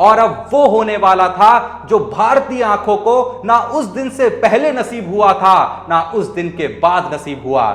और अब वो होने वाला था जो भारतीय आंखों को ना उस दिन से पहले नसीब हुआ था ना उस दिन के बाद नसीब हुआ।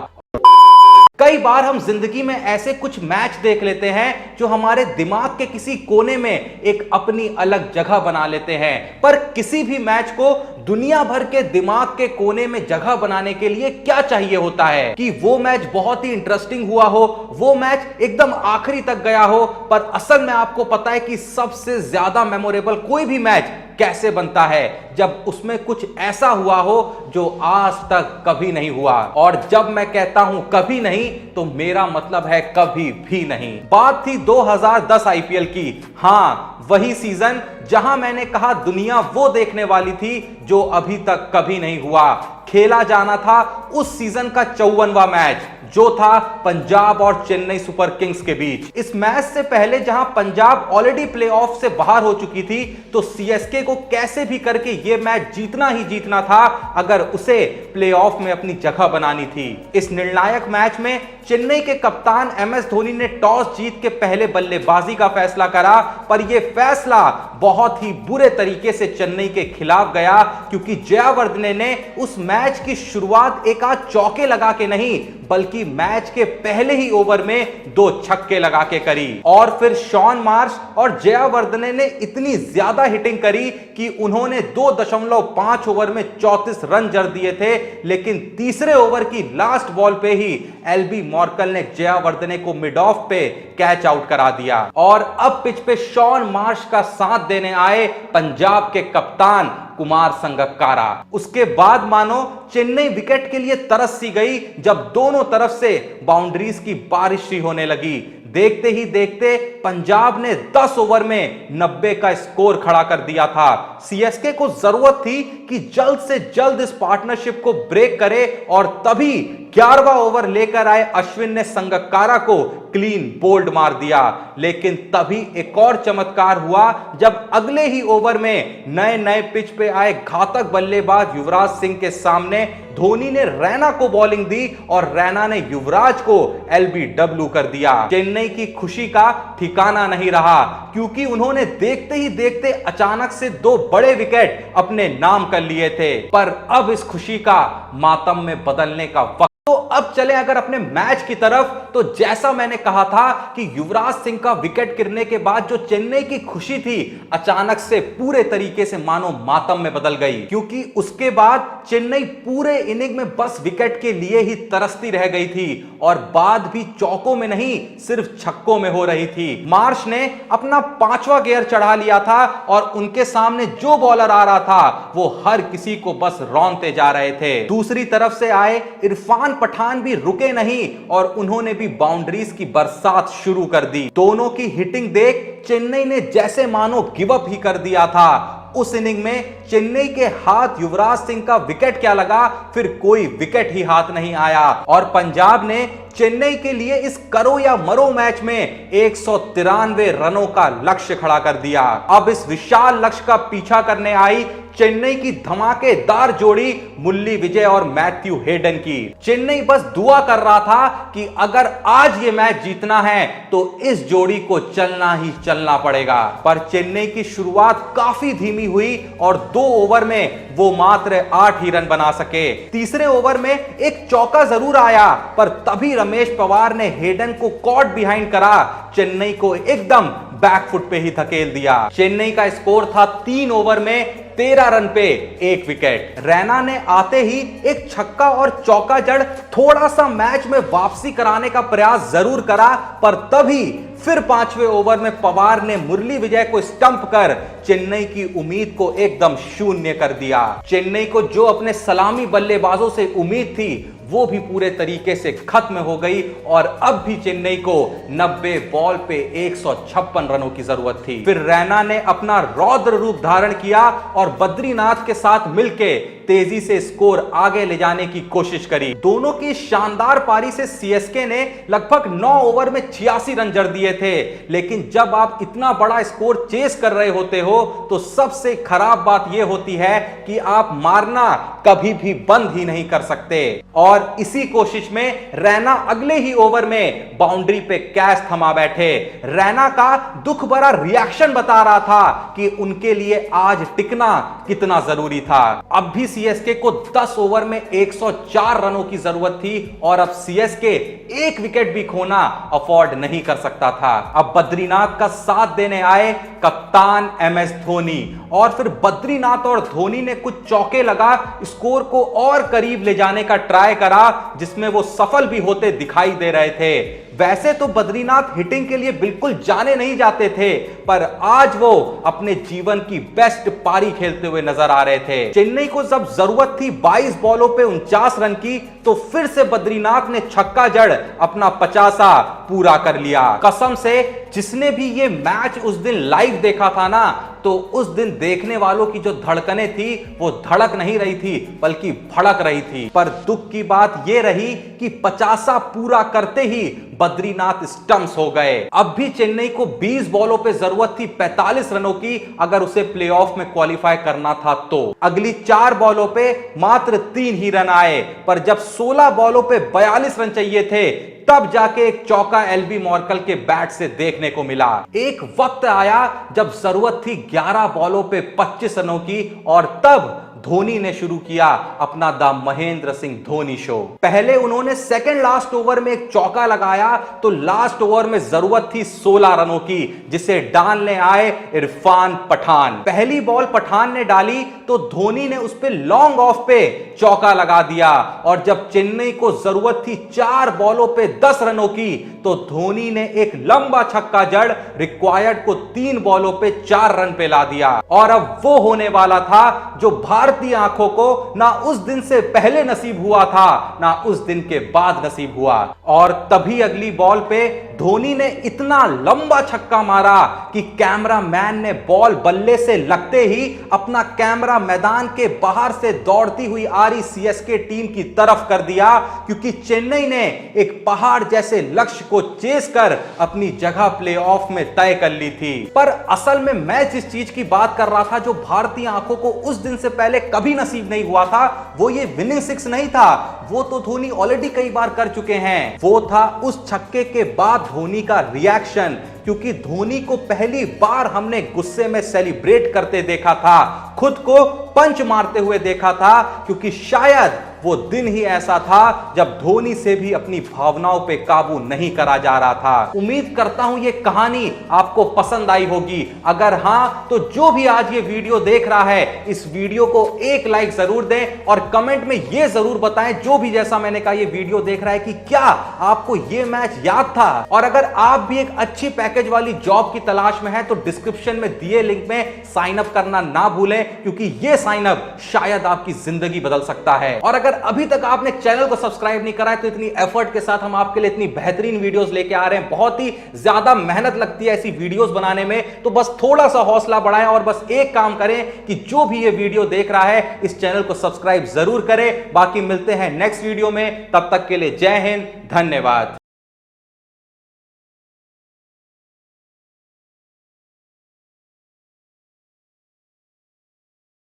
कई बार हम जिंदगी में ऐसे कुछ मैच देख लेते हैं जो हमारे दिमाग के किसी कोने में एक अपनी अलग जगह बना लेते हैं, पर किसी भी मैच को दुनिया भर के दिमाग के कोने में जगह बनाने के लिए क्या चाहिए होता है कि वो मैच बहुत ही इंटरेस्टिंग हुआ हो, वो मैच एकदम आखिरी तक गया हो। पर असल में आपको पता है कि सबसे ज्यादा मेमोरेबल कोई भी मैच कैसे बनता है, जब उसमें कुछ ऐसा हुआ हो जो आज तक कभी नहीं हुआ। और जब मैं कहता हूं कभी नहीं तो मेरा मतलब है कभी भी नहीं। बात थी 2010 आईपीएल की। हां, वही सीजन जहां मैंने कहा दुनिया वो देखने वाली थी जो अभी तक कभी नहीं हुआ। खेला जाना था उस सीजन का 54वां मैच जो था पंजाब और चेन्नई सुपर किंग्स के बीच। इस मैच से पहले जहां पंजाब ऑलरेडी प्लेऑफ से बाहर हो चुकी थी, तो सीएसके को कैसे भी करके यह मैच जीतना ही जीतना था अगर उसे प्लेऑफ में अपनी जगह बनानी थी। इस निर्णायक मैच में चेन्नई के कप्तान एमएस धोनी ने टॉस जीत के पहले बल्लेबाजी का फैसला करा, पर यह फैसला बहुत ही बुरे तरीके से चेन्नई के खिलाफ गया, क्योंकि जयावर्धने ने उस मैच की शुरुआत एक आध चौके लगा के नहीं बल्कि मैच के पहले ही ओवर में 2 छक्के लगा के करी। और फिर शॉन मार्श और जयावर्धने ने इतनी ज्यादा हिटिंग करी कि उन्होंने 2.5 ओवर में 34 रन जड़ दिए थे, लेकिन तीसरे ओवर की लास्ट बॉल पे ही एलबी मॉर्कल ने जयावर्धने को मिड ऑफ पे कैच आउट करा दिया। और अब पिच पे शॉन मार्श का साथ देने आए पंजाब के कप्तान कुमार संगक्कारा। उसके बाद मानो चेन्नई विकेट के लिए तरस सी गई जब दोनों तरफ से बाउंड्रीज की बारिश सी होने लगी। देखते ही देखते पंजाब ने 10 ओवर में 90 का स्कोर खड़ा कर दिया था। सीएसके को जरूरत थी कि जल्द से जल्द इस पार्टनरशिप को ब्रेक करे, और तभी 11वां ओवर लेकर आए अश्विन ने संगक्कारा को क्लीन बोल्ड मार दिया। लेकिन तभी एक और चमत्कार हुआ जब अगले ही ओवर में नए पिच पे आए घातक बल्लेबाज युवराज सिंह के सामने धोनी ने रैना को बॉलिंग दी और रैना ने युवराज को एलबीडब्ल्यू कर दिया। चेन्नई की खुशी का ठिकाना नहीं रहा, क्योंकि उन्होंने देखते ही देखते अचानक से 2 बड़े विकेट अपने नाम कर लिए थे। पर अब इस खुशी का मातम में बदलने का वक्त। तो अब चले अगर अपने मैच की तरफ, तो जैसा मैंने कहा था कि युवराज सिंह का विकेट गिरने के बाद जो चेन्नई की खुशी थी अचानक से पूरे तरीके से मानो मातम में बदल गई, क्योंकि उसके बाद चेन्नई पूरे इनिंग में बस विकेट के लिए ही तरसती रह गई थी, और बात भी चौकों में नहीं सिर्फ छक्कों में हो रही थी। मार्श ने अपना 5वां गियर चढ़ा लिया था और उनके सामने जो बॉलर आ रहा था वो हर किसी को बस रौंदते जा रहे थे। दूसरी तरफ से आए इरफान पठान भी रुके नहीं और उन्होंने भी बाउंड्रीज की बरसात शुरू कर दी। दोनों की हिटिंग देख चेन्नई ने जैसे मानो गिव अप ही कर दिया था। उस इनिंग में चेन्नई के हाथ युवराज सिंह का विकेट क्या लगा, फिर कोई विकेट ही हाथ नहीं आया, और पंजाब ने चेन्नई के लिए इस करो या मरो मैच में 193 रनों का लक्ष्य खड़ा कर दिया। अब इस विशाल लक्ष्य का पीछा करने आई चेन्नई की धमाकेदार जोड़ी मुरली विजय और मैथ्यू हेडन की। चेन्नई बस दुआ कर रहा था कि अगर आज ये मैच जीतना है तो इस जोड़ी को चलना ही चलना पड़ेगा। पर चेन्नई की शुरुआत काफी धीमी हुई और 2 ओवर में वो मात्र 8 ही रन बना सके। तीसरे ओवर में एक चौका जरूर आया, पर तभी रमेश पवार ने हेडन को कॉट बिहाइंड करा, चेन्नई को एकदम बैकफुट पे ही धकेल दिया। चेन्नई का स्कोर था 3 ओवर में 13 रन पे 1 विकेट। रैना ने आते ही एक छक्का और चौका जड़ थोड़ा सा मैच में वापसी कराने का प्रयास जरूर करा, पर तभी फिर 5वें ओवर में पवार ने मुरली विजय को स्टंप कर चेन्नई की उम्मीद को एकदम शून्य कर दिया। चेन्नई को जो अपने सलामी बल्लेबाजों से उम्मीद थी वो भी पूरे तरीके से खत्म हो गई, और अब भी चेन्नई को 90 बॉल पे 156 रनों की जरूरत थी। फिर रैना ने अपना रौद्र रूप धारण किया और बद्रीनाथ के साथ मिलके तेजी से स्कोर आगे ले जाने की कोशिश करी। दोनों की शानदार पारी से सीएसके ने लगभग 9 ओवर में 86 रन जड़ दिए थे, लेकिन जब आप इतना बड़ा स्कोर चेस कर रहे होते हो तो सबसे खराब बात यह होती है कि आप मारना कभी भी बंद ही नहीं कर सकते। और इसी कोशिश में रैना अगले ही ओवर में बाउंड्री पे कैच थमा बैठे। रैना का दुख भरा रिएक्शन बता रहा था कि उनके लिए आज टिकना कितना जरूरी था। अब भी सीएसके को 10 ओवर में 104 रनों की जरूरत थी और अब सीएसके एक विकेट भी खोना अफोर्ड नहीं कर सकता था। अब बद्रीनाथ का साथ देने आए कप्तान एमएस धोनी और फिर बद्रीनाथ और धोनी ने कुछ चौके लगा स्कोर को और करीब ले जाने का ट्राई करा, जिसमें वो सफल भी होते दिखाई दे रहे थे। वैसे तो बद्रीनाथ हिटिंग के लिए बिल्कुल जाने नहीं जाते थे, पर आज वो अपने जीवन की बेस्ट पारी खेलते हुए नजर आ रहे थे। चेन्नई को जब जरूरत थी 22 बॉलों पे 49 रन की, तो फिर से बद्रीनाथ ने छक्का जड़ अपना 50 पूरा कर लिया। कसम से जिसने भी ये मैच उस दिन लाइव देखा था ना, तो उस दिन देखने वालों की जो धड़कनें थी वो धड़क नहीं रही थी बल्कि भड़क रही थी। पर दुख की बात यह रही कि 50 पूरा करते ही बद्रीनाथ स्टंप्स हो गए। अब भी चेन्नई को 20 बॉलों पे जरूरत थी 45 रनों की, अगर उसे प्लेऑफ में क्वालिफाई करना था तो। अगली 4 बॉलों पे मात्र 3 ही रन आए, पर जब 16 बॉलों पे 42 रन चाहिए थे, तब जाके एक चौका एलबी मॉर्कल के बैट से देखने को मिला। एक वक्त आया जब जरूरत थी 11 बॉलों पे 25 रनों की, और तब धोनी ने शुरू किया अपना द महेंद्र सिंह धोनी शो। पहले उन्होंने सेकंड लास्ट ओवर में एक चौका लगाया, तो लास्ट ओवर में जरूरत थी 16 रनों की, जिसे डालने आए इरफान पठान। पहली बॉल पठान ने डाली तो धोनी ने उस पे लॉन्ग ऑफ पे चौका लगा दिया, और जब चेन्नई को जरूरत थी 4 बॉलों पे 10 रनों की, तो धोनी ने एक लंबा छक्का जड़ रिक्वायर्ड को 3 बॉलों पे 4 रन पे ला दिया। और अब वो होने वाला था जो भारतीय आंखों को ना उस दिन से पहले नसीब हुआ था, ना उस दिन के बाद नसीब हुआ। और तभी अगली बॉल पे धोनी ने इतना लंबा छक्का मारा कि कैमरामैन ने बॉल बल्ले से लगते ही अपना कैमरा मैदान के बाहर से दौड़ती हुई आ रही सीएसके टीम की तरफ कर दिया, क्योंकि चेन्नई ने एक पहाड़ जैसे लक्ष्य को चेस कर अपनी जगह प्लेऑफ में तय कर ली थी। पर असल में मैं जिस चीज की बात कर रहा था जो भारतीय आंखों को उस दिन से पहले कभी नसीब नहीं हुआ था, वो ये विनिंग 6 नहीं था, वो तो धोनी ऑलरेडी कई बार कर चुके हैं। वो था उस छक्के के बाद धोनी का रिएक्शन, क्योंकि धोनी को पहली बार हमने गुस्से में सेलिब्रेट करते देखा था, खुद को पंच मारते हुए देखा था, क्योंकि शायद वो दिन ही ऐसा था जब धोनी से भी अपनी भावनाओं पे काबू नहीं करा जा रहा था। उम्मीद करता हूं ये कहानी आपको पसंद आई होगी। अगर हां, तो जो भी आज ये वीडियो देख रहा है, इस वीडियो को एक लाइक जरूर दें और कमेंट में ये जरूर बताएं, जो भी जैसा मैंने कहा ये वीडियो देख रहा है, कि क्या आपको ये मैच याद था। और अगर आप भी एक अच्छी पैकेज वाली जॉब की तलाश में है, तो डिस्क्रिप्शन में दिए लिंक में साइन अप करना ना भूलें, क्योंकि ये साइन अप शायद आपकी जिंदगी बदल सकता है। और अगर अभी तक आपने चैनल को सब्सक्राइब नहीं करा है, तो इतनी एफर्ट के साथ हम आपके लिए इतनी बेहतरीन वीडियोस लेके आ रहे हैं। बहुत ही ज्यादा मेहनत लगती है ऐसी वीडियोस बनाने में, तो बस थोड़ा सा हौसला बढ़ाएं और बस एक काम करें कि जो भी ये वीडियो देख रहा है, इस चैनल को सब्सक्राइब जरूर करें। बाकी मिलते हैं नेक्स्ट वीडियो में, तब तक के लिए जय हिंद, धन्यवाद।